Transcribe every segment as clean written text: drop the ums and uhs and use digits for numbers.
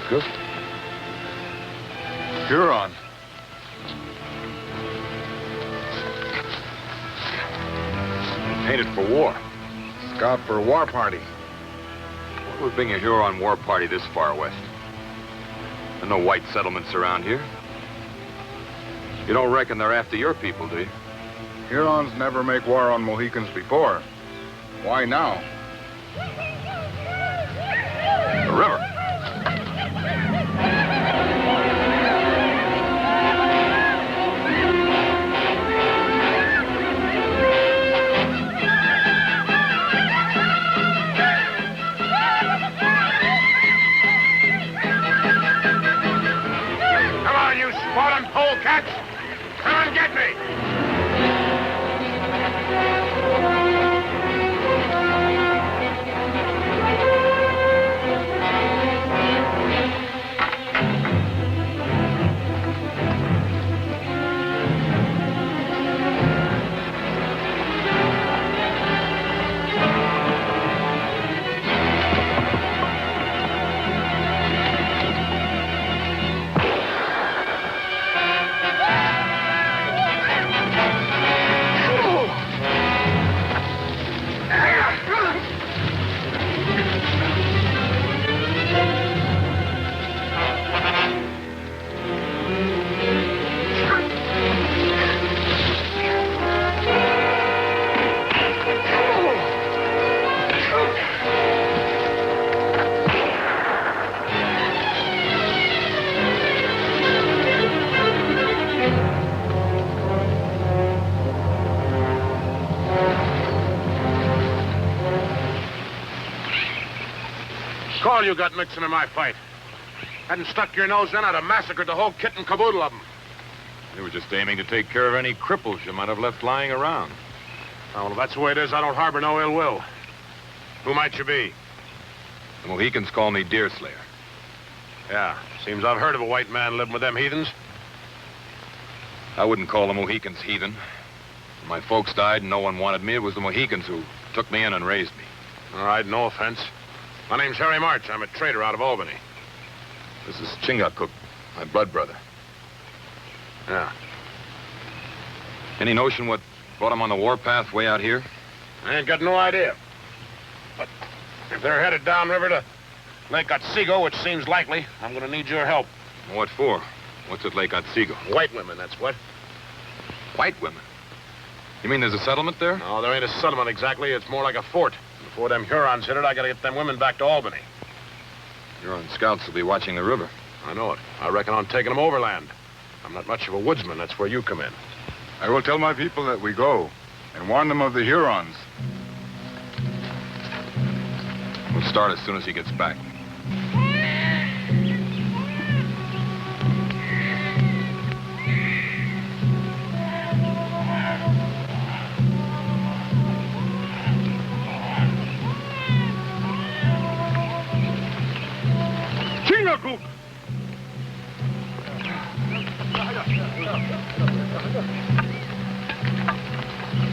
Good. Huron. Painted for war. Scout for a war party. What would bring a Huron war party this far west? There are no white settlements around here. You don't reckon they're after your people, do you? Hurons never make war on Mohicans before. Why now? The river. Come on, you spotted polecats! Come and get me! All you got mixing in my fight. Hadn't stuck your nose in, I'd have massacred the whole kit and caboodle of them. They were just aiming to take care of any cripples you might have left lying around. Oh, well, if that's the way it is, I don't harbor no ill will. Who might you be? The Mohicans call me Deerslayer. Yeah, seems I've heard of a white man living with them heathens. I wouldn't call the Mohicans heathen. When my folks died and no one wanted me, it was the Mohicans who took me in and raised me. All right, no offense. My name's Harry March. I'm a trader out of Albany. This is Chingachgook, my blood brother. Yeah. Any notion what brought him on the warpath way out here? I ain't got no idea. But if they're headed downriver to Lake Otsego, which seems likely, I'm gonna need your help. What for? What's at Lake Otsego? White women, that's what. White women? You mean there's a settlement there? No, there ain't a settlement exactly. It's more like a fort. Before them Hurons hit it, I gotta get them women back to Albany. Huron scouts will be watching the river. I know it. I reckon on taking them overland. I'm not much of a woodsman. That's where you come in. I will tell my people that we go and warn them of the Hurons. We'll start as soon as he gets back. Chingachgook!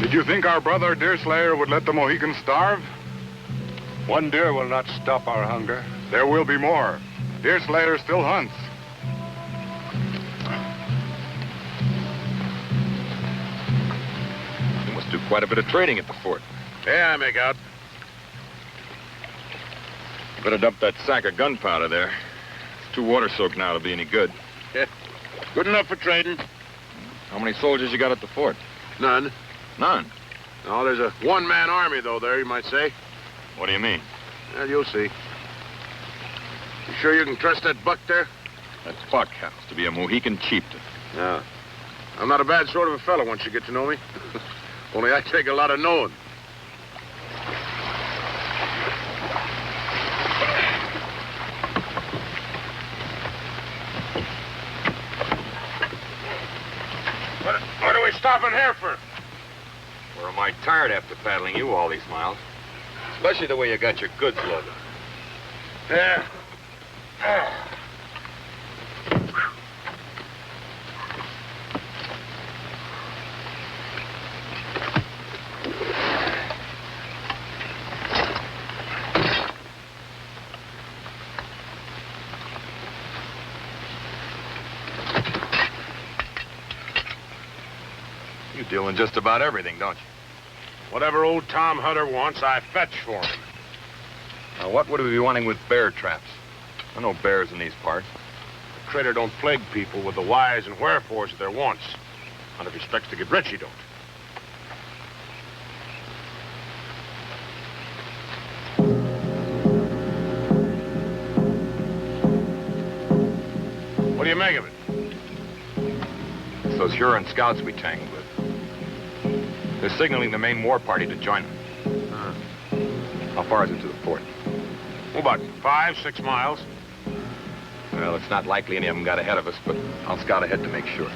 Did you think our brother Deerslayer would let the Mohicans starve? One deer will not stop our hunger. There will be more. Deerslayer still hunts. You must do quite a bit of trading at the fort. Yeah, I make out. You better dump that sack of gunpowder there. It's too water-soaked now to be any good. Yeah. Good enough for trading. How many soldiers you got at the fort? None. None. No, there's a one-man army, though, there, you might say. What do you mean? Well, you'll see. You sure you can trust that buck there? That buck happens to be a Mohican chieftain. Yeah. I'm not a bad sort of a fellow once you get to know me. Only I take a lot of knowing. What are we stopping here for? Or am I tired after paddling you all these miles? Especially the way you got your goods loaded. Yeah. You deal in just about everything, don't you? Whatever old Tom Hunter wants, I fetch for him. Now, what would we be wanting with bear traps? There are no bears in these parts. The trader don't plague people with the whys and wherefores of their wants. And if he expects to get rich, he don't. What do you make of it? It's those Huron scouts we tangled with. They're signaling the main war party to join them. How far is it to the fort? Oh, about 5, 6 miles. Well, it's not likely any of them got ahead of us, but I'll scout ahead to make sure.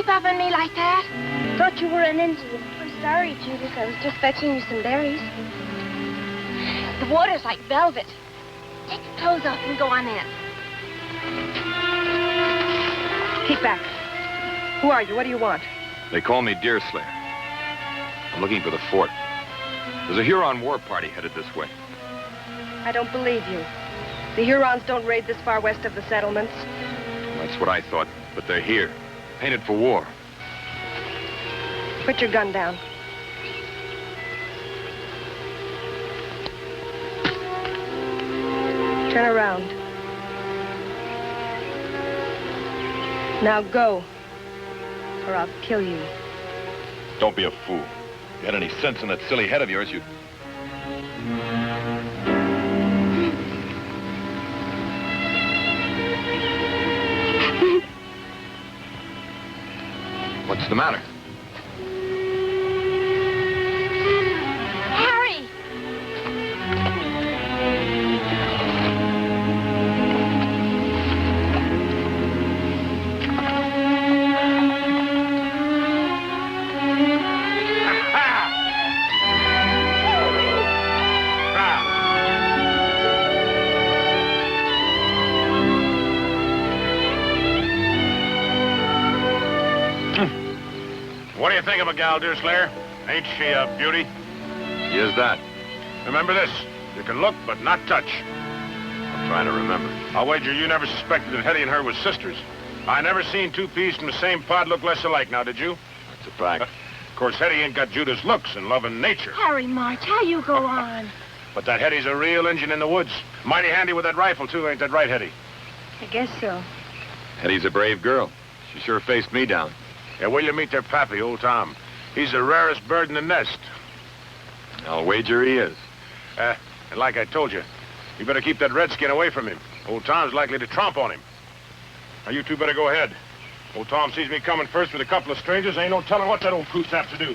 Up on me like that? Thought you were an Indian. I'm sorry, Judith. I was just fetching you some berries. The water's like velvet. Take your clothes off and go on in. Keep back. Who are you? What do you want? They call me Deerslayer. I'm looking for the fort. There's a Huron war party headed this way. I don't believe you. The Hurons don't raid this far west of the settlements. Well, that's what I thought, but they're here. Painted for war. Put your gun down. Turn around. Now go, or I'll kill you. Don't be a fool. If you had any sense in that silly head of yours, you'd... What's the matter? Harry! What do you think of a gal, Deerslayer? Ain't she a beauty? Is that? Remember this. You can look, but not touch. I'm trying to remember. I'll wager you never suspected that Hetty and her was sisters. I never seen two peas from the same pod look less alike, now, did you? That's a fact. Of course, Hetty ain't got Judith's looks and love and nature. Harry March, how you go on? But that Hetty's a real Injun in the woods. Mighty handy with that rifle, too, ain't that right, Hetty? I guess so. Hetty's a brave girl. She sure faced me down. Yeah, will you meet their pappy, old Tom? He's the rarest bird in the nest. I'll wager he is. And like I told you, you better keep that redskin away from him. Old Tom's likely to tromp on him. Now, you two better go ahead. Old Tom sees me coming first with a couple of strangers. Ain't no telling what that old coot's have to do.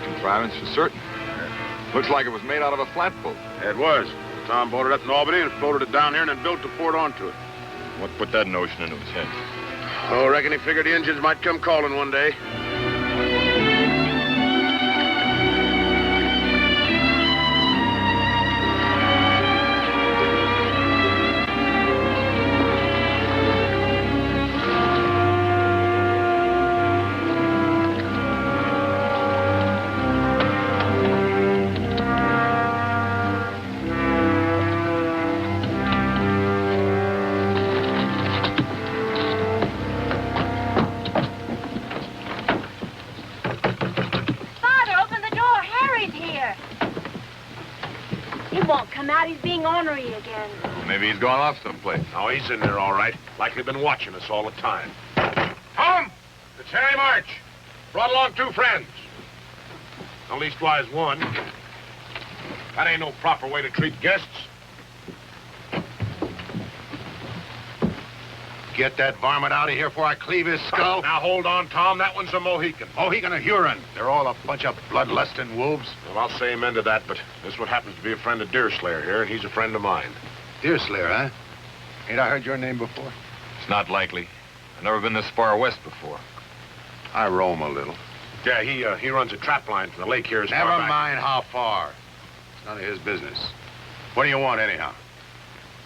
Contrivance for certain. Looks like it was made out of a flatboat. It was. Tom bought it up in Albany and floated it down here and then built the fort onto it. What put that notion into his head? Oh, I reckon he figured the Indians might come calling one day. He's being ornery again. Well, maybe he's gone off someplace. Oh, he's in there all right. Likely been watching us all the time. Tom! It's Harry March. Brought along 2 friends. At leastwise one. That ain't no proper way to treat guests. Get that varmint out of here before I cleave his skull. Now, hold on, Tom. That one's a Mohican. Mohican or Huron. They're all a bunch of bloodlusting wolves. Well, I'll say amen to that, but this one happens to be a friend of Deerslayer here, and he's a friend of mine. Deerslayer, huh? Ain't I heard your name before? It's not likely. I've never been this far west before. I roam a little. Yeah, he runs a trap line from the lake here as far Never back. mind how far. It's none of his business. What do you want, anyhow?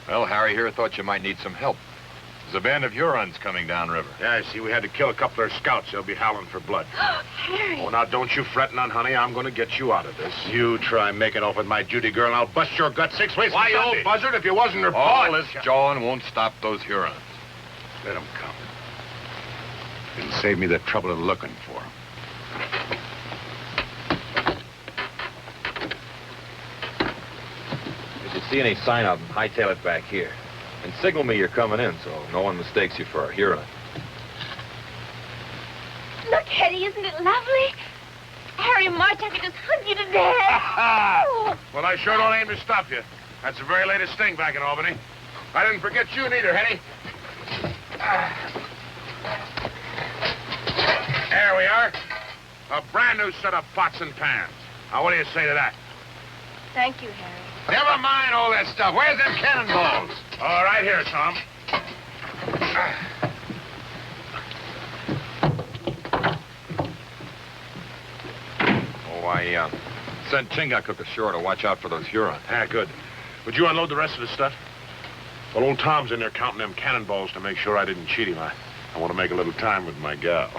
Well, Harry here thought you might need some help. There's a band of Hurons coming downriver. Yeah, I see, we had to kill a couple of their scouts. They'll be howling for blood. Harry. Oh, now, don't you fret none, honey. I'm going to get you out of this. You try making off with my Judy girl, and I'll bust your gut 6 ways. Why, you old buzzard, if you wasn't her All paw... this jawing won't stop those Hurons. Let them come. It'll save me the trouble of looking for them. If you see any sign of them, hightail it back here. And signal me you're coming in so no one mistakes you for a Huron. Look, Hetty, isn't it lovely? Harry March, I could just hug you to death. Well, I sure don't aim to stop you. That's the very latest thing back in Albany. I didn't forget you neither, Hetty. There we are. A brand new set of pots and pans. Now, what do you say to that? Thank you, Harry. Never mind all that stuff. Where's them cannonballs? All right, here, Tom. Oh, I sent Chingachgook ashore to watch out for those Hurons. Ah, good. Would you unload the rest of the stuff? Well, old Tom's in there counting them cannonballs to make sure I didn't cheat him. I want to make a little time with my gal.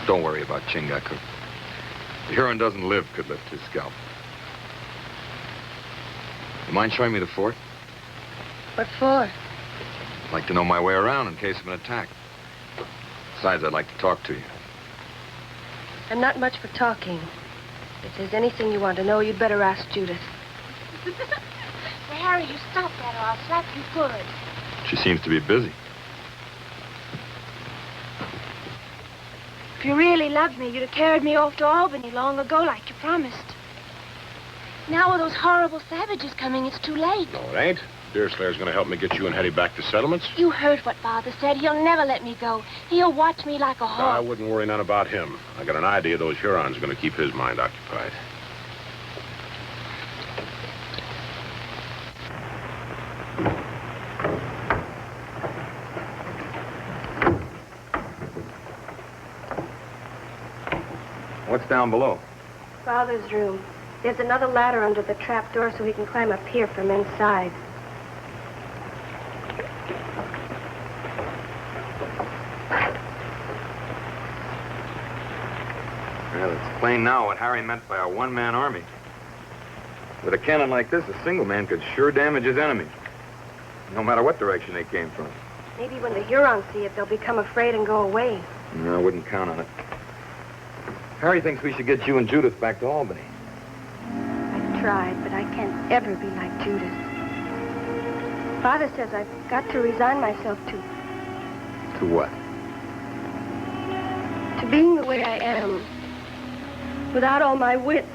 Don't worry about Chingachgook. The Huron doesn't live could lift his scalp. You mind showing me the fort? What for? I'd like to know my way around in case of an attack. Besides, I'd like to talk to you. I'm not much for talking. If there's anything you want to know, you'd better ask Judith. Now, Harry, you stop that or I'll slap you good. She seems to be busy. If you really loved me, you'd have carried me off to Albany long ago like you promised. Now with those horrible savages coming, it's too late. No, it ain't. Deerslayer's going to help me get you and Hetty back to settlements. You heard what Father said. He'll never let me go. He'll watch me like a No, hawk. I wouldn't worry none about him. I got an idea those Hurons are going to keep his mind occupied. What's down below? Father's room. There's another ladder under the trap door so he can climb up here from inside. Well, it's plain now what Harry meant by a one-man army. With a cannon like this, a single man could sure damage his enemy. No matter what direction they came from. Maybe when the Hurons see it, they'll become afraid and go away. No, I wouldn't count on it. Harry thinks we should get you and Judith back to Albany. I've tried, but I can't ever be like Judith. Father says I've got to resign myself to what? being the way I am, without all my wits.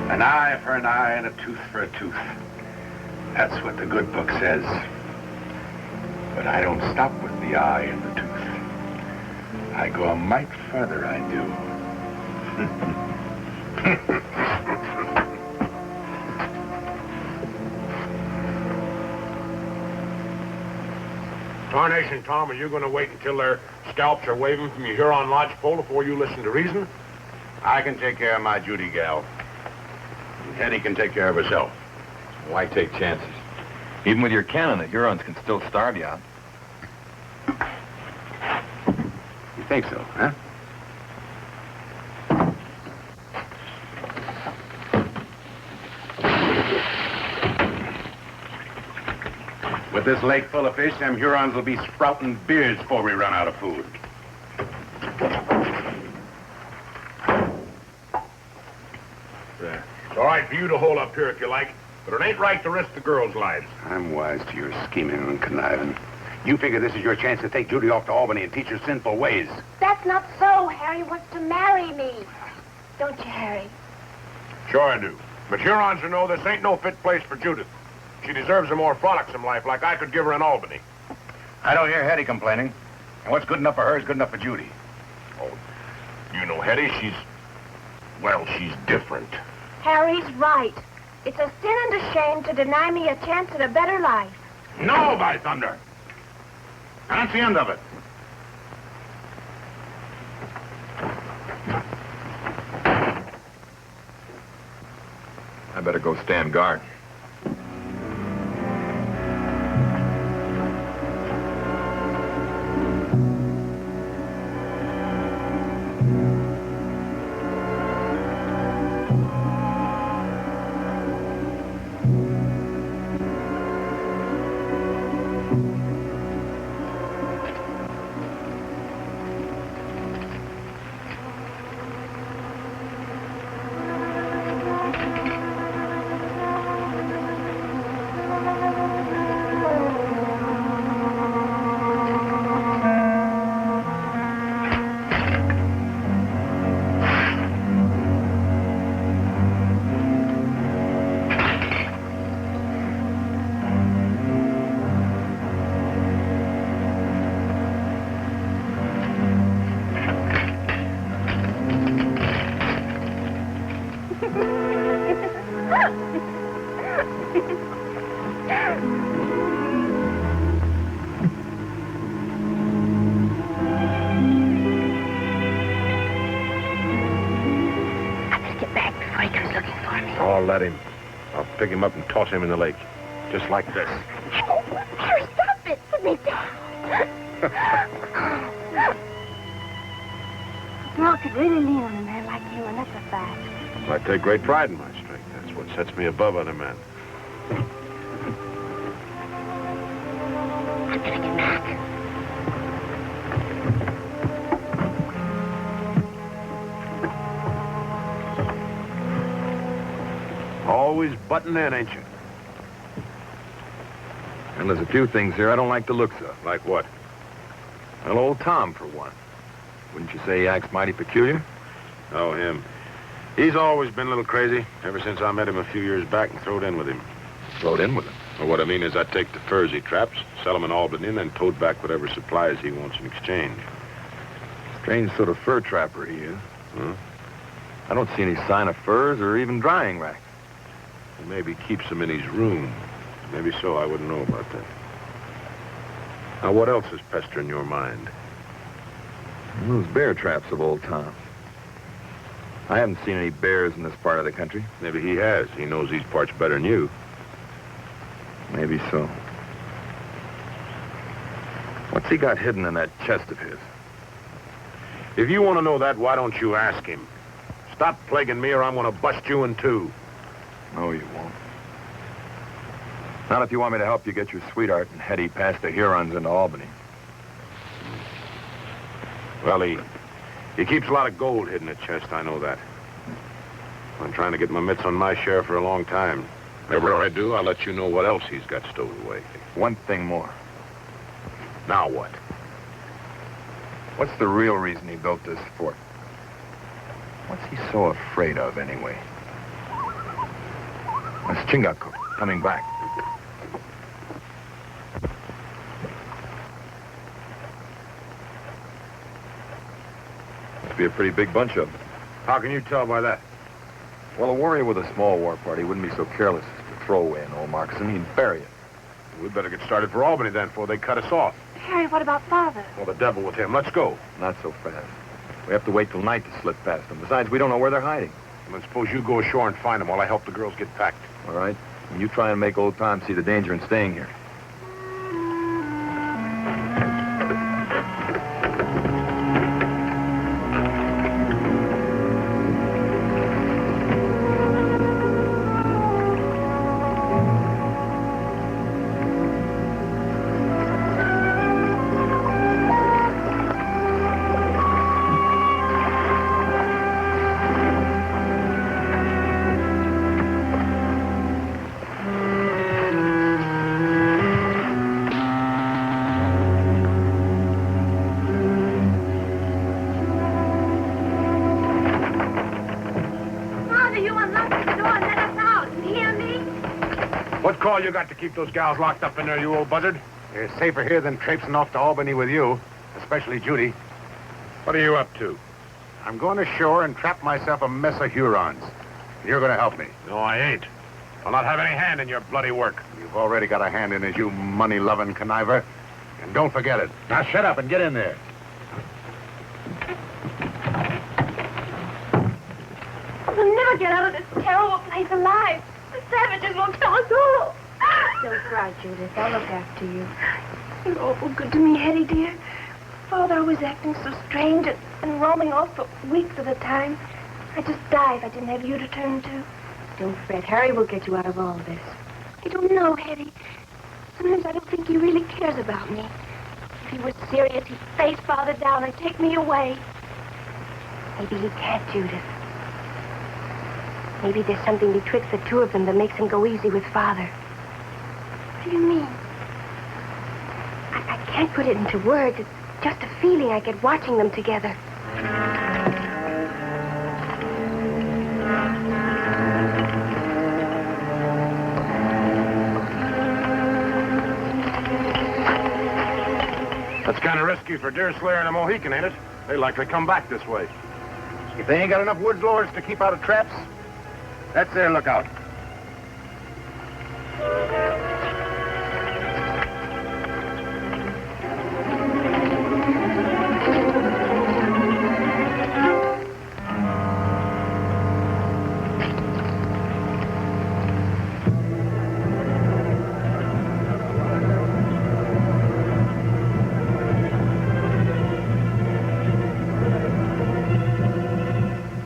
An eye for an eye and a tooth for a tooth. That's what the good book says. But I don't stop with the eye and the tooth. I go a mite further, I do. Tarnation, Tom, are you going to wait until their scalps are waving from your Huron lodgepole before you listen to reason? I can take care of my Judy gal. Hetty can take care of herself. Why take chances? Even with your cannon, the Hurons can still starve you out. You think so, huh? With this lake full of fish, them Hurons will be sprouting beards before we run out of food. It's all right for you to hold up here if you like, but it ain't right to risk the girls' lives. I'm wise to your scheming and conniving. You figure this is your chance to take Judy off to Albany and teach her sinful ways. That's not so. Harry wants to marry me. Don't you, Harry? Sure I do. But Hurons will know this ain't no fit place for Judith. She deserves a more frolicsome life like I could give her in Albany. I don't hear Hetty complaining. And what's good enough for her is good enough for Judy. Oh, you know Hetty, she's different. Harry's right. It's a sin and a shame to deny me a chance at a better life. No, by thunder. And that's the end of it. I better go stand guard. Let him. I'll pick him up and toss him in the lake. Just like this. Oh, Harry, stop it. Put me down. A girl could really lean on a man like you, and that's a fact. I take great pride in my strength. That's what sets me above other men. I'm gonna get back. Always butting in, ain't you? And there's a few things here I don't like the looks of. Like what? Well, old Tom, for one. Wouldn't you say he acts mighty peculiar? Oh, him. He's always been a little crazy, ever since I met him a few years back and throwed in with him. Throwed in with him? Well, what I mean is I'd take the furs he traps, sell them in Albany, and then tote back whatever supplies he wants in exchange. Strange sort of fur trapper he is. Huh? I don't see any sign of furs or even drying racks. He maybe keeps them in his room. Maybe so, I wouldn't know about that. Now, what else is pestering your mind? Those bear traps of old Tom. I haven't seen any bears in this part of the country. Maybe he has. He knows these parts better than you. Maybe so. What's he got hidden in that chest of his? If you want to know that, why don't you ask him? Stop plaguing me or I'm going to bust you in two. No, you won't. Not if you want me to help you get your sweetheart and Hetty past the Hurons into Albany. Well, he keeps a lot of gold hidden in the chest, I know that. I'm trying to get my mitts on my share for a long time. Whatever I do, I'll let you know what else he's got stowed away. One thing more. Now what? What's the real reason he built this fort? What's he so afraid of, anyway? That's Chingachgook coming back. Must be a pretty big bunch of them. How can you tell by that? Well, a warrior with a small war party wouldn't be so careless as to throw away an old moccasin. He'd bury it. We'd better get started for Albany then before they cut us off. Harry, what about Father? Well, the devil with him. Let's go. Not so fast. We have to wait till night to slip past them. Besides, we don't know where they're hiding. Then suppose you go ashore and find them while I help the girls get packed. All right? And you try and make old Tom see the danger in staying here. What call you got to keep those gals locked up in there, you old buzzard? They're safer here than traipsing off to Albany with you, especially Judy. What are you up to? I'm going ashore and trap myself a mess of Hurons. You're going to help me. No, I ain't. I'll not have any hand in your bloody work. You've already got a hand in it, you money-loving conniver. And don't forget it. Now shut up and get in there. We'll never get out of this terrible place alive. The savages will kill us all. Don't cry, Judith. I'll look after you. You're awful good to me, Hetty, dear. Father was acting so strange and roaming off for weeks at a time. I'd just die if I didn't have you to turn to. Don't fret. Harry will get you out of all this. I don't know, Hetty. Sometimes I don't think he really cares about me. If he were serious, he'd face Father down and take me away. Maybe he can't, Judith. Maybe there's something betwixt the two of them that makes him go easy with Father. What do you mean? I can't put it into words. It's just a feeling I get watching them together. That's kind of risky for Deerslayer and a Mohican, ain't it? They likely come back this way. If they ain't got enough woods lords to keep out of traps, that's their lookout.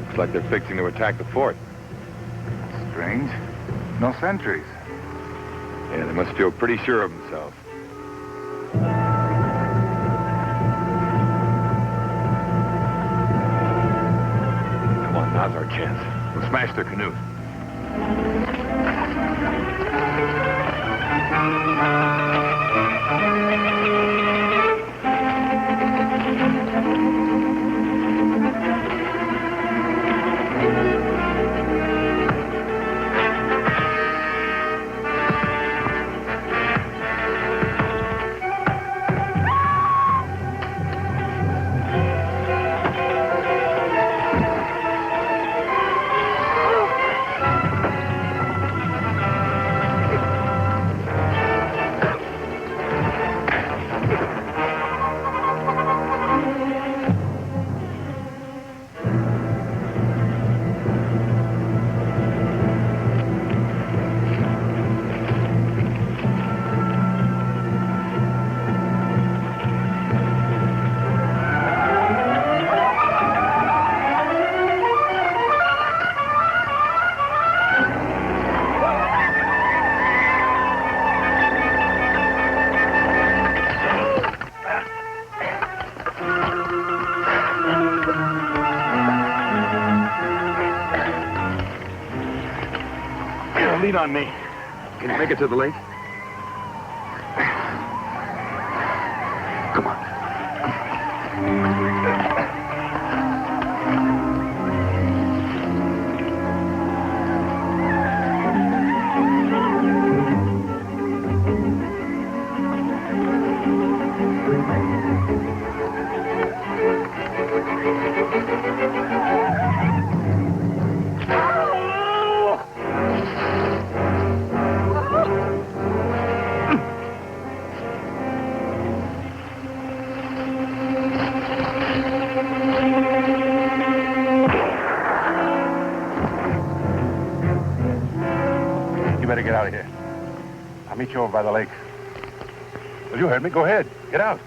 Looks like they're fixing to attack the fort. Strange. No sentries. Yeah, they must feel pretty sure of themselves. Come on, now's our chance. We'll smash their canoes. Lean on me. Can you make it to the lake? Come on. better get out of here. I'll meet you over by the lake. Well, you heard me. Go ahead. Get out.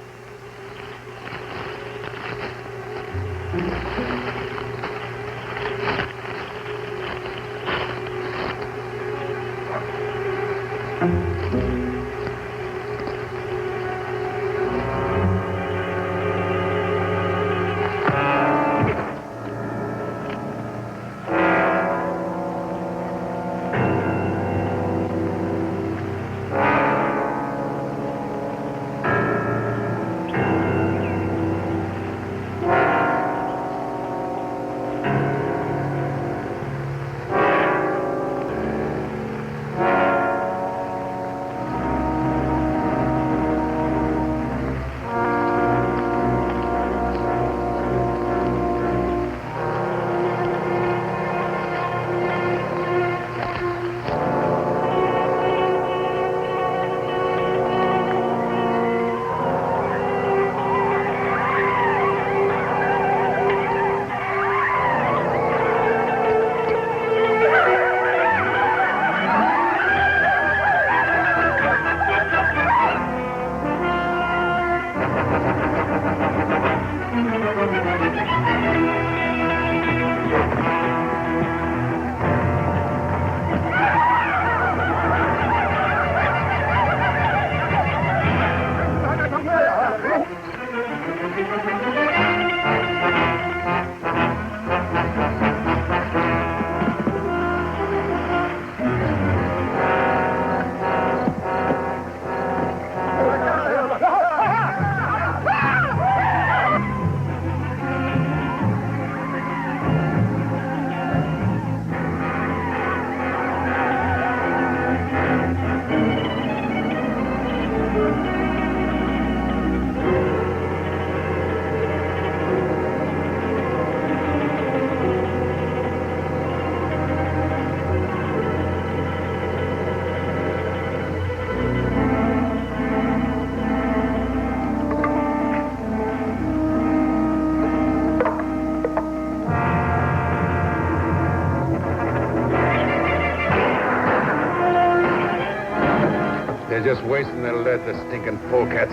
They're just wasting their lead, the stinking polecats.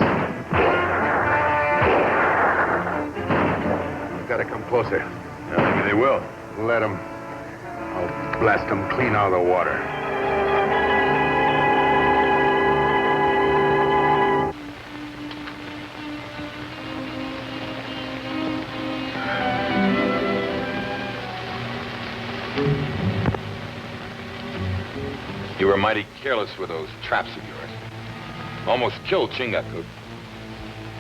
Gotta come closer. Maybe they will. Let them. I'll blast them clean out of the water. You were mighty careless with those traps of yours. Almost killed Chingachgook.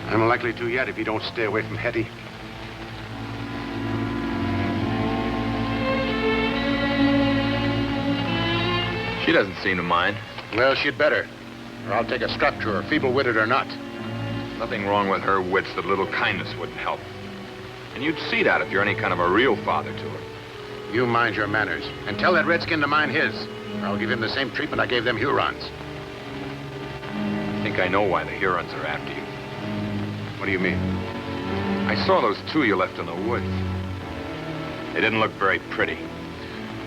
I'm likely to yet if you don't stay away from Hetty. She doesn't seem to mind. Well, she'd better. Or I'll take a strap to her, feeble-witted or not. Nothing wrong with her wits that a little kindness wouldn't help. And you'd see that if you're any kind of a real father to her. You mind your manners. And tell that redskin to mind his. Or I'll give him the same treatment I gave them Hurons. I think I know why the Hurons are after you. What do you mean? I saw those two you left in the woods. They didn't look very pretty.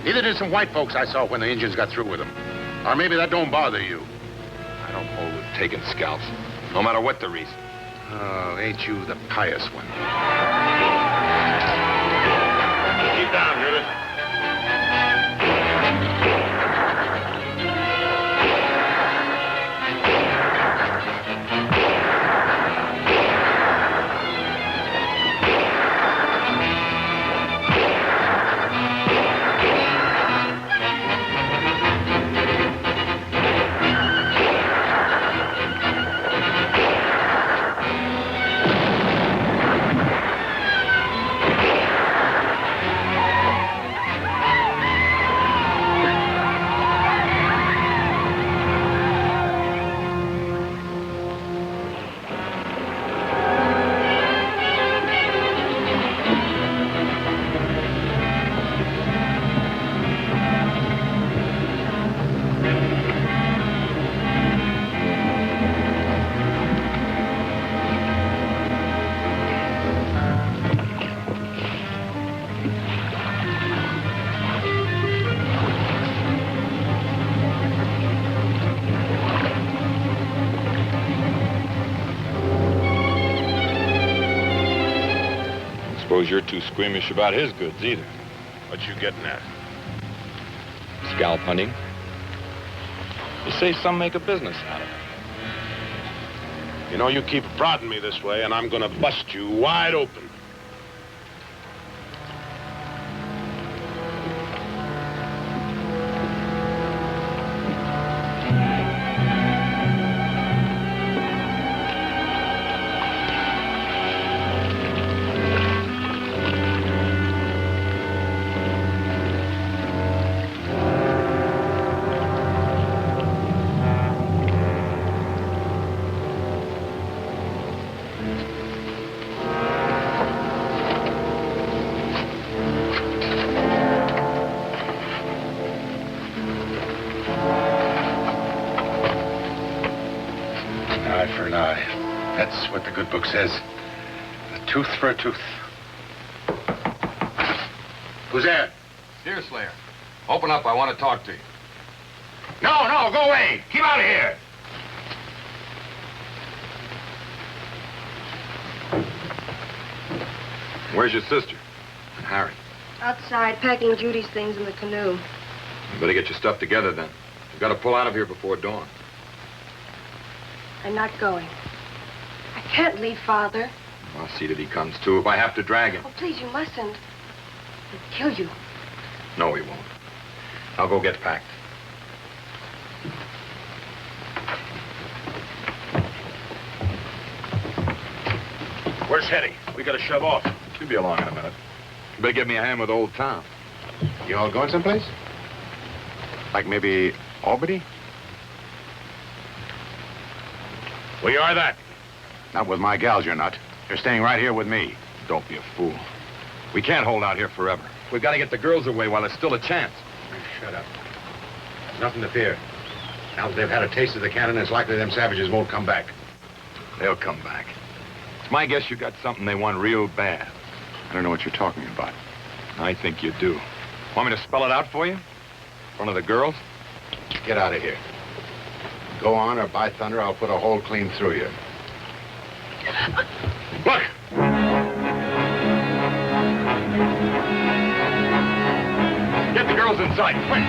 Neither did some white folks I saw when the Indians got through with them. Or maybe that don't bother you. I don't hold with taking scalps, no matter what the reason. Oh, ain't you the pious one? Keep down, Judith. Suppose you're too squeamish about his goods, either. What you getting at? Scalp hunting. You say some make a business out of it. You know, you keep prodding me this way, and I'm gonna bust you wide open. What the good book says. A tooth for a tooth. Who's there? Deerslayer. Open up. I want to talk to you. No, go away. Keep out of here. Where's your sister? And Harry? Outside, packing Judy's things in the canoe. You better get your stuff together, then. You've got to pull out of here before dawn. I'm not going. I can't leave Father. I'll see that he comes, too, if I have to drag him. Oh, please, you mustn't. He'll kill you. No, he won't. I'll go get packed. Where's Hetty? We gotta shove off. She'll be along in a minute. You better give me a hand with old Tom. You all going someplace? Like maybe Albany? We are that. Not with my gals, you're not. You're staying right here with me. Don't be a fool. We can't hold out here forever. We've got to get the girls away while there's still a chance. Shut up. There's nothing to fear. Now that they've had a taste of the cannon, it's likely them savages won't come back. They'll come back. It's my guess you got something they want real bad. I don't know what you're talking about. I think you do. Want me to spell it out for you? In front of the girls? Get out of here. Go on, or by thunder, I'll put a hole clean through you. Look! Get the girls inside, quick!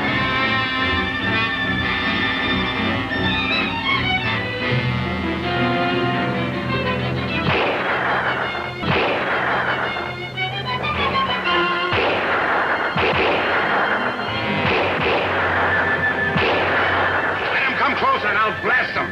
Let them come closer and I'll blast them.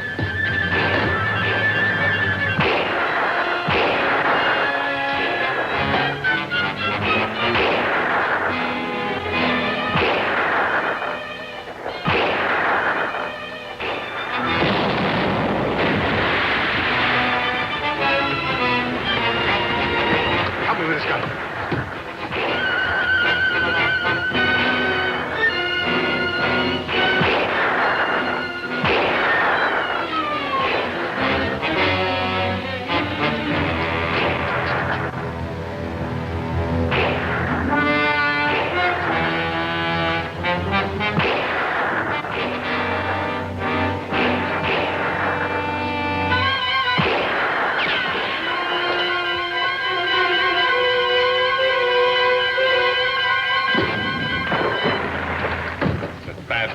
Help me with this gun.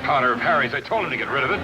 Powder of Harry's. I told him to get rid of it.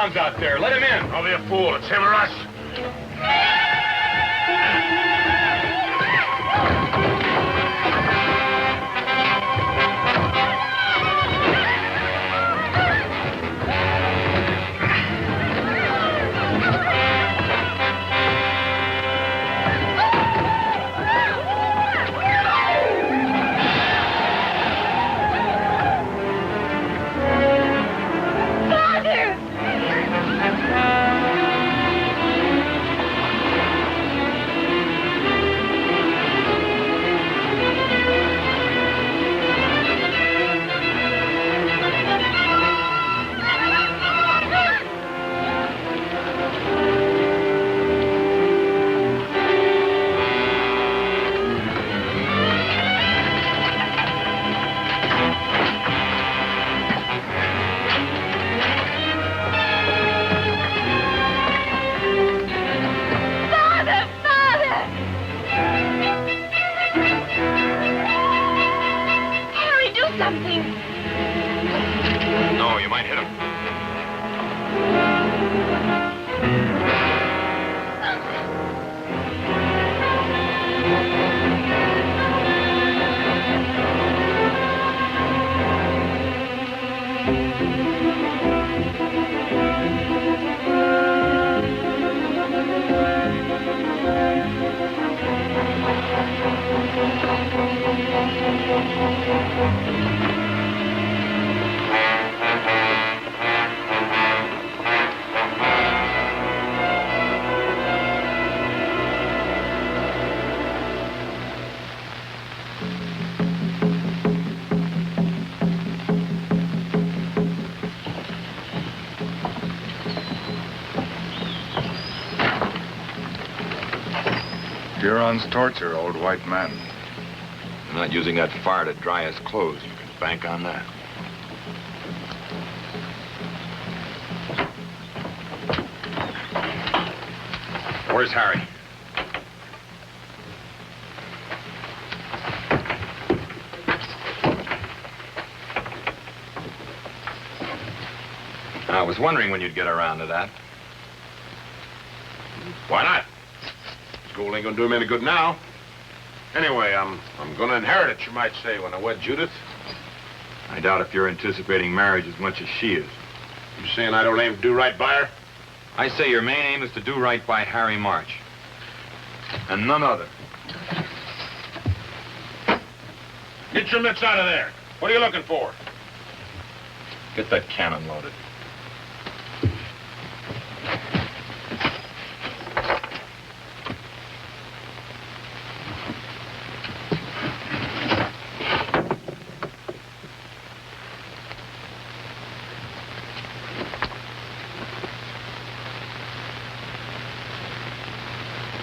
Hurons out there. Let him in. Don't be a fool. It's him or us. No, you might hit him. Hurons torture old white men. They're not using that fire to dry his clothes. You can bank on that. Where's Harry? I was wondering when you'd get around to that. Why not? School ain't gonna do him any good now. Anyway, I'm gonna inherit it, you might say, when I wed Judith. I doubt if you're anticipating marriage as much as she is. You saying I don't aim to do right by her? I say your main aim is to do right by Harry March. And none other. Get your mitts out of there. What are you looking for? Get that cannon loaded.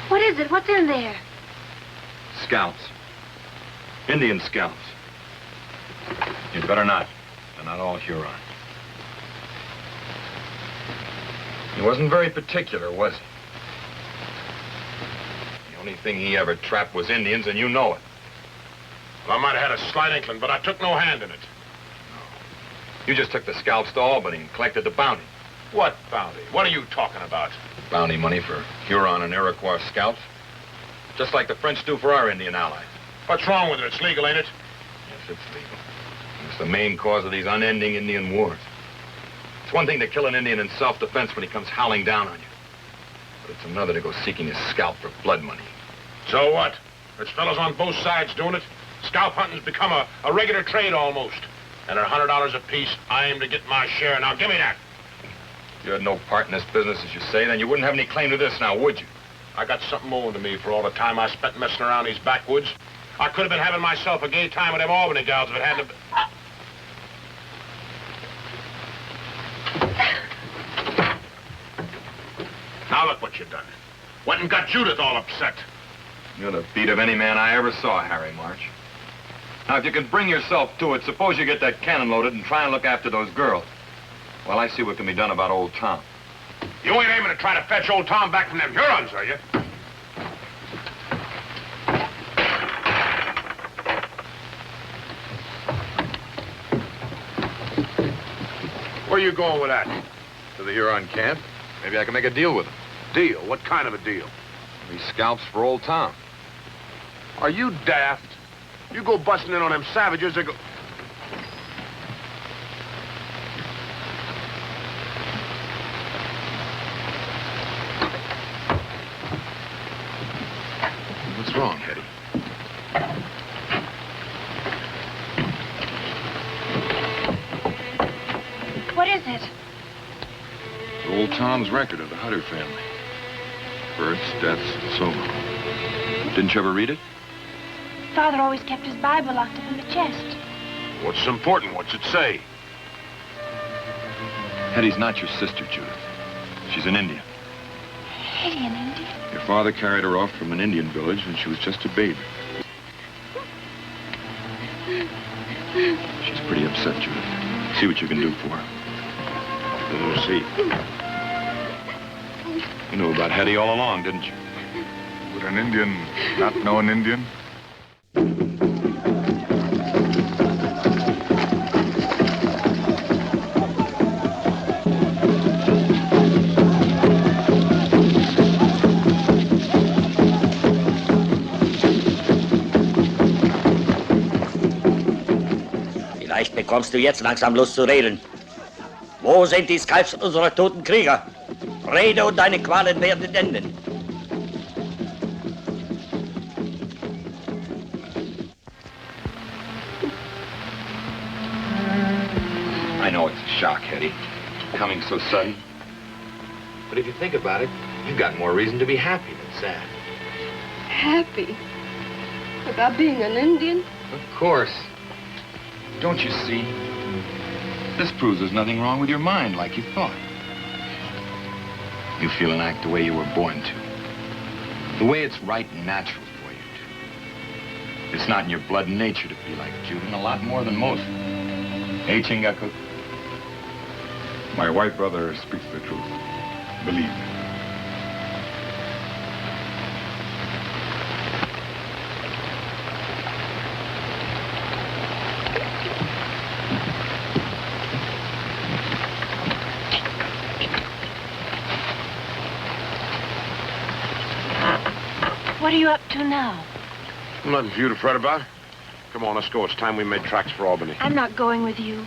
What is it? What's in there? Scalps. Indian scalps. You'd better not. They're not all Huron. He wasn't very particular, was he? The only thing he ever trapped was Indians, and you know it. Well, I might have had a slight inkling, but I took no hand in it. You just took the scalps to Albany and collected the bounty. What bounty? What are you talking about? Bounty money for Huron and Iroquois scalps. Just like the French do for our Indian allies. What's wrong with it? It's legal, ain't it? Yes, it's legal. It's the main cause of these unending Indian wars. It's one thing to kill an Indian in self-defense when he comes howling down on you. But it's another to go seeking his scalp for blood money. So what? There's fellows on both sides doing it. Scalp hunting's become a regular trade almost. And at $100 apiece, I aim to get my share. Now, give me that. If you had no part in this business, as you say, then you wouldn't have any claim to this now, would you? I got something owing to me for all the time I spent messing around these backwoods. I could have been having myself a gay time with them Albany gals if it hadn't been... Now look what you've done. Went and got Judith all upset. You're the beat of any man I ever saw, Harry March. Now, if you can bring yourself to it, suppose you get that cannon loaded and try and look after those girls. Well, I see what can be done about old Tom. You ain't aiming to try to fetch old Tom back from them Hurons, are you? Where are you going with that? to the Huron camp. Maybe I can make a deal with him. Deal? What kind of a deal? These scalps for old Tom. Are you daft? You go busting in on them savages, they go... What's wrong, Hetty? What is it? Old Tom's record of the Hutter family. Births, deaths, and so on. Didn't you ever read it? Father always kept his Bible locked up in the chest. What's important? What's it say? Hetty's not your sister, Judith. She's an Indian. Hetty, an Indian? Your father carried her off from an Indian village when she was just a baby. She's pretty upset, Judith. See what you can do for her. We'll see. You knew about Hetty all along, didn't you? Would an Indian not know an Indian? Vielleicht bekommst du jetzt langsam Lust zu reden. Wo sind die Skalps unserer toten Krieger? Rede und deine Qualen werden enden. I know it's a shock, Hetty. Coming so sudden. But if you think about it, you've got more reason to be happy than sad. Happy? About being an Indian? Of course. Don't you see? This proves there's nothing wrong with your mind like you thought. You feel and act the way you were born to. The way it's right and natural for you to. It's not in your blood and nature to be like Jude, and a lot more than most. Hey, Chingako. My white brother speaks the truth. Believe me. What are you up to now? Nothing for you to fret about. Come on, let's go. It's time we made tracks for Albany. I'm not going with you.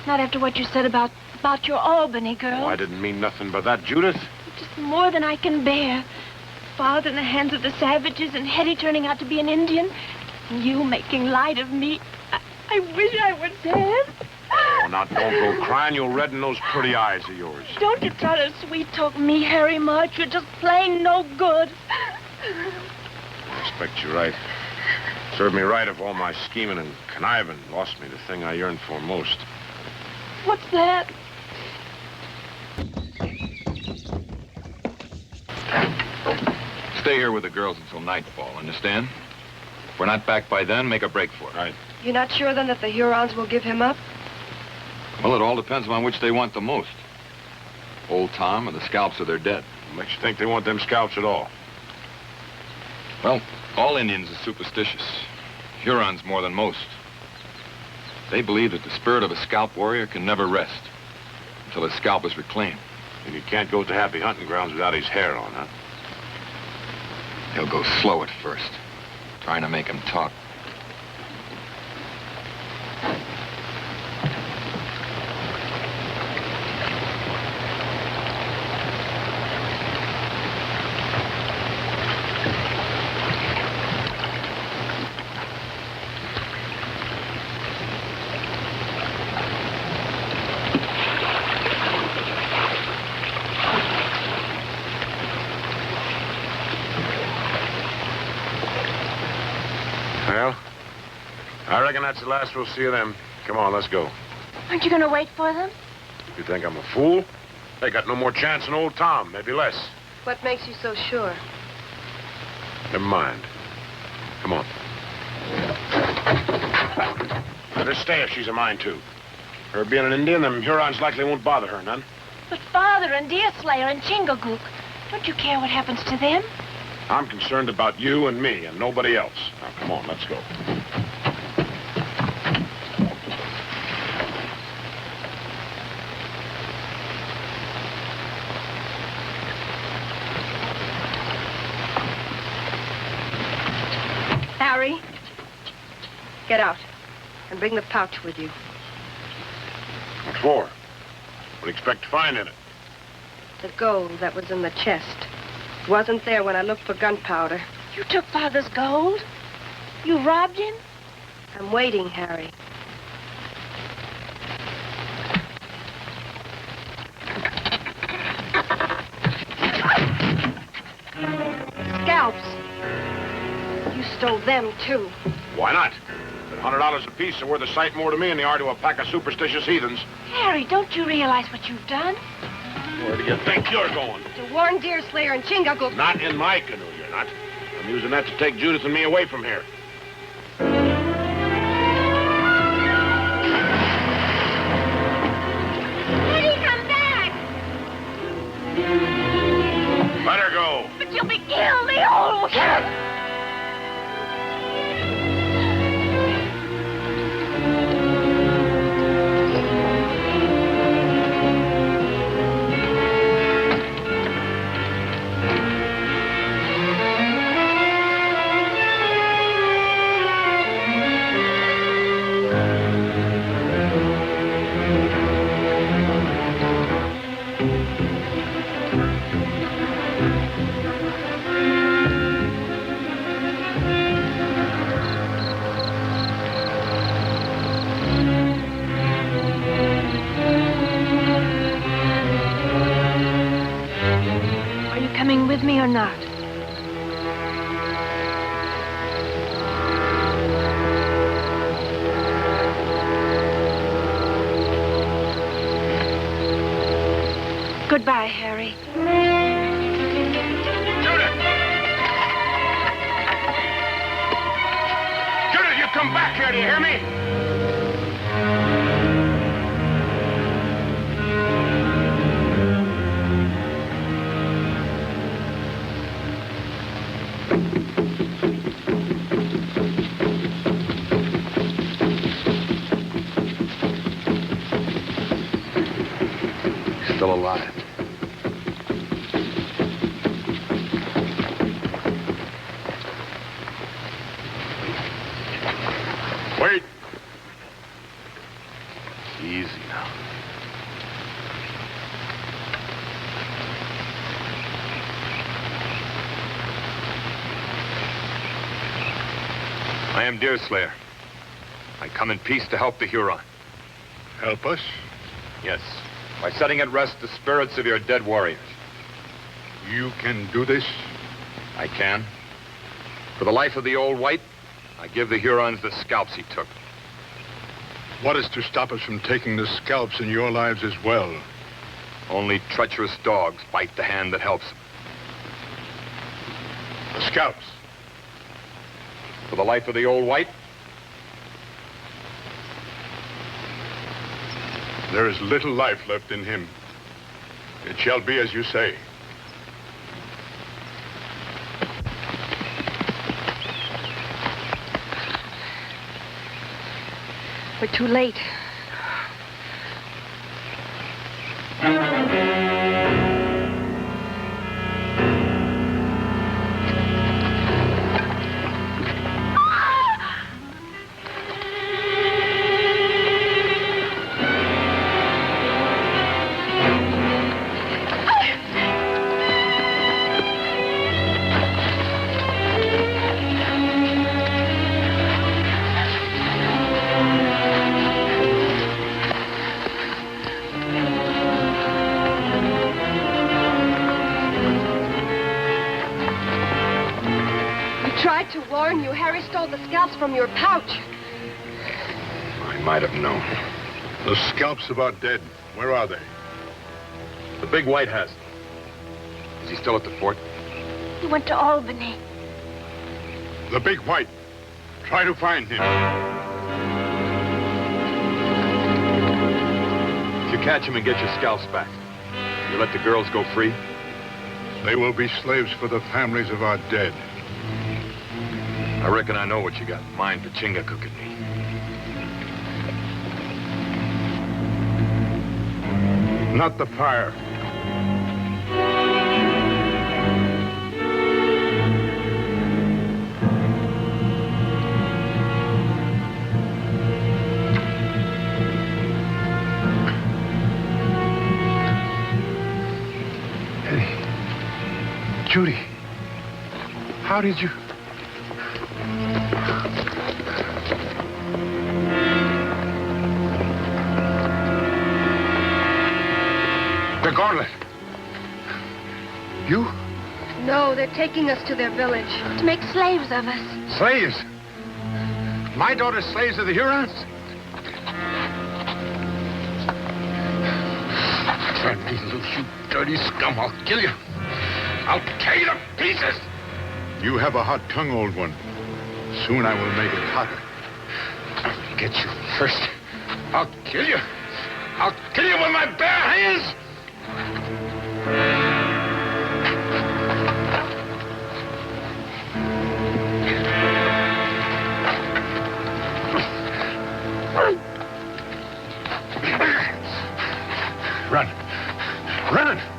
Not after what you said about your Albany girl. Oh, I didn't mean nothing but that, Judith. Just more than I can bear. Father in the hands of the savages and Hetty turning out to be an Indian. And you making light of me. I wish I were dead. Oh, now don't go crying. You'll redden those pretty eyes of yours. Don't you try to sweet-talk me, Harry March. You're just plain no good. I expect you're right. Served me right if all my scheming and conniving lost me the thing I yearned for most. What's that? Stay here with the girls until nightfall, understand? If we're not back by then, make a break for it. Right. You're not sure, then, that the Hurons will give him up? Well, it all depends on which they want the most. Old Tom or the scalps of their dead. What makes you think they want them scalps at all? Well, all Indians are superstitious. Hurons more than most. They believe that the spirit of a scalp warrior can never rest until his scalp is reclaimed. And you can't go to happy hunting grounds without his hair on, huh? He'll go slow at first, trying to make him talk. Well, I reckon that's the last we'll see of them. Come on, let's go. Aren't you going to wait for them? You think I'm a fool? They got no more chance than old Tom, maybe less. What makes you so sure? Never mind. Come on. Let her stay if she's a mind to. Her being an Indian, them Hurons likely won't bother her none. But Father and Deerslayer and Chingagook, don't you care what happens to them? I'm concerned about you and me and nobody else. Now, come on, let's go. Harry. Get out and bring the pouch with you. What for? What do you expect to find in it? The gold that was in the chest. It wasn't there when I looked for gunpowder. You took Father's gold? You robbed him? I'm waiting, Harry. Scalps. You stole them, too. Why not? At $100 apiece are worth a sight more to me than they are to a pack of superstitious heathens. Harry, don't you realize what you've done? Where do you think you're going? To warn Deerslayer and Chingagook. Not in my canoe, you're not. I'm using that to take Judith and me away from here. Eddie, come back! Let her go. But you'll be killed, the old... Coming with me or not? Goodbye, Harry. Judith! Judith, you come back here, do you hear me? Still alive. Wait. Easy now. I am Deerslayer. I come in peace to help the Huron. Help us? Yes. By setting at rest the spirits of your dead warriors. You can do this? I can. For the life of the old white, I give the Hurons the scalps he took. What is to stop us from taking the scalps in your lives as well? Only treacherous dogs bite the hand that helps them. The scalps? For the life of the old white, there is little life left in him. It shall be as you say. We're too late. Harry stole the scalps from your pouch. I might have known. The scalps of our dead, where are they? The big white has them. Is he still at the fort? He went to Albany. The big white. Try to find him. If you catch him and get your scalps back, you let the girls go free? They will be slaves for the families of our dead. I reckon I know what you got in mind for Chingagook and me. Not the fire. How did you... The gauntlet. You? No, they're taking us to their village. To make slaves of us. Slaves? My daughter's slaves of the Hurons? Turn me loose, you dirty scum. I'll kill you. I'll tear you to pieces. You have a hot tongue, old one. Soon I will make it hotter. I'll get you first. I'll kill you. I'll kill you with my bare hands. Run. Run!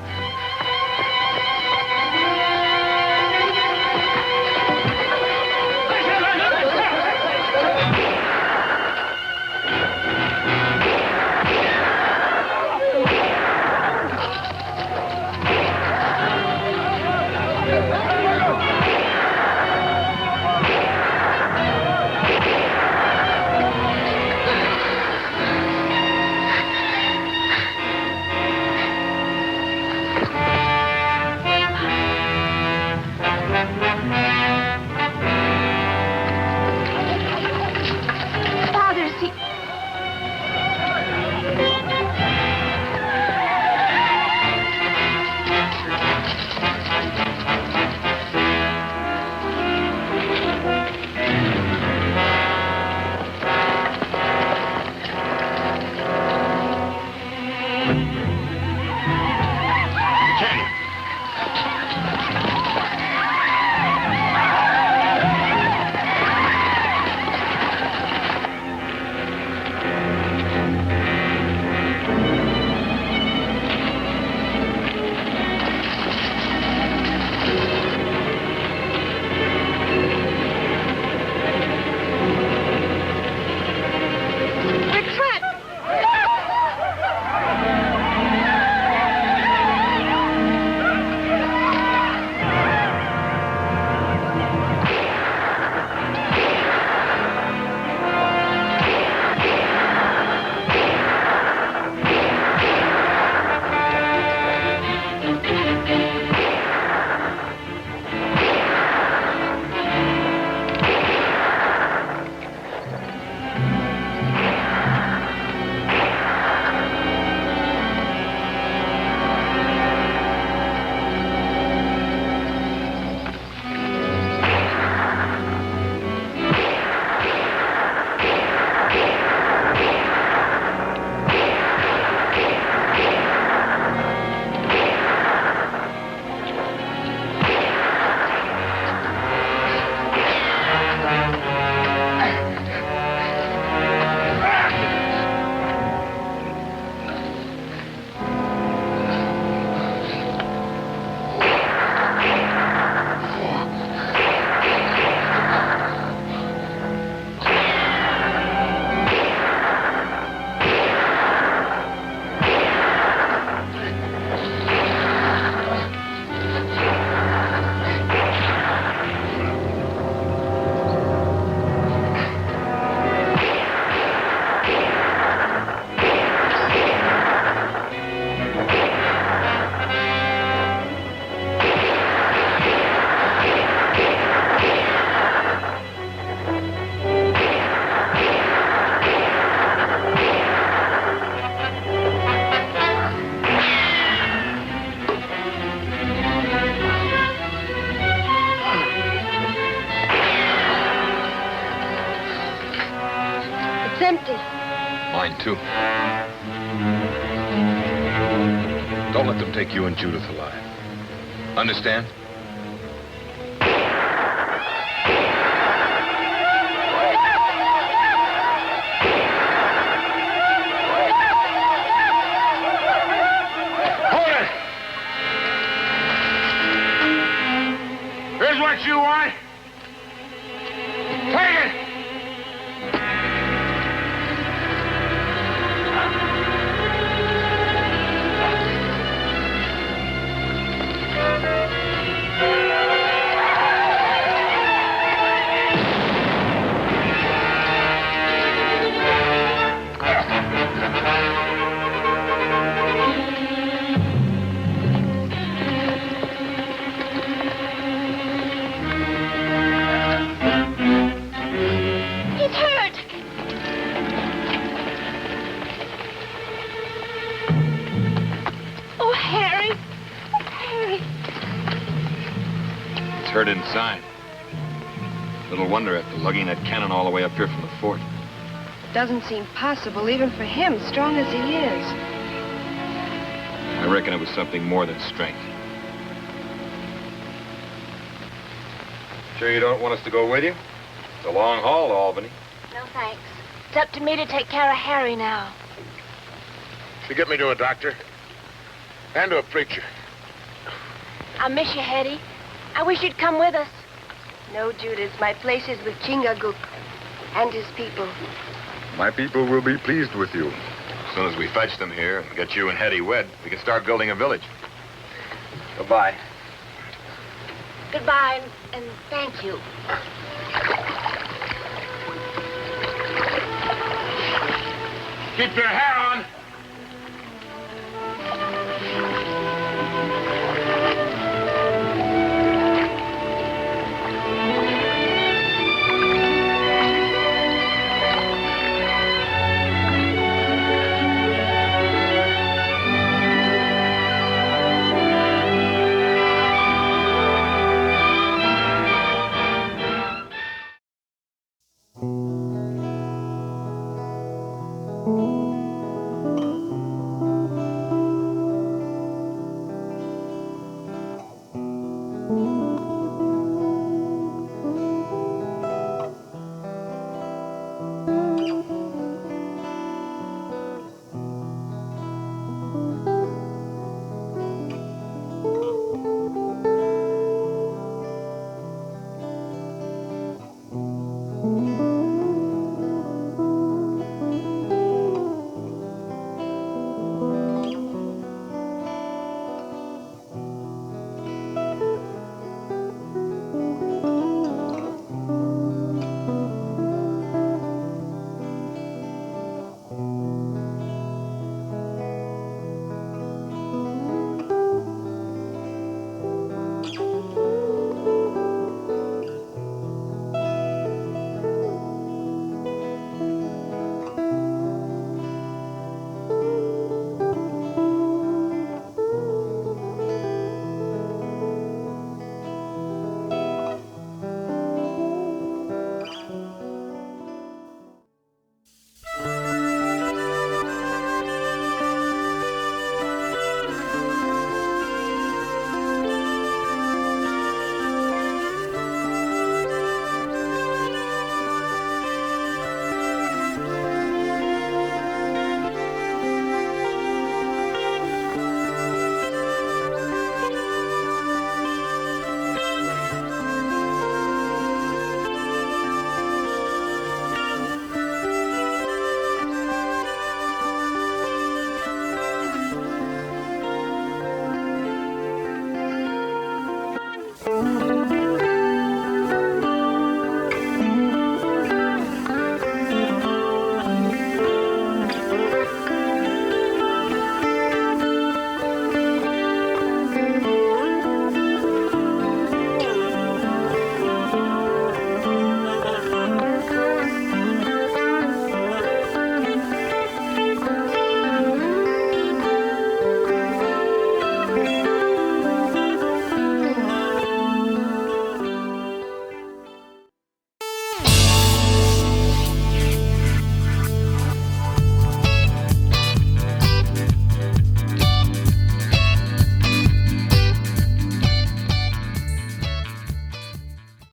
empty. Mine, too. Don't let them take you and Judith alive. Understand? Hold it! Here's what you want. Take it! hurt inside. Little wonder after lugging that cannon all the way up here from the fort. Doesn't seem possible, even for him, strong as he is. I reckon it was something more than strength. Sure you don't want us to go with you? It's a long haul to Albany. No, thanks. It's up to me to take care of Harry now. You get me to a doctor. And to a preacher. I miss you, Hetty. I wish you'd come with us. No, Judith, my place is with Chingachgook and his people. My people will be pleased with you. As soon as we fetch them here and get you and Hetty wed, we can start building a village. Goodbye. Goodbye, and thank you. Keep your hair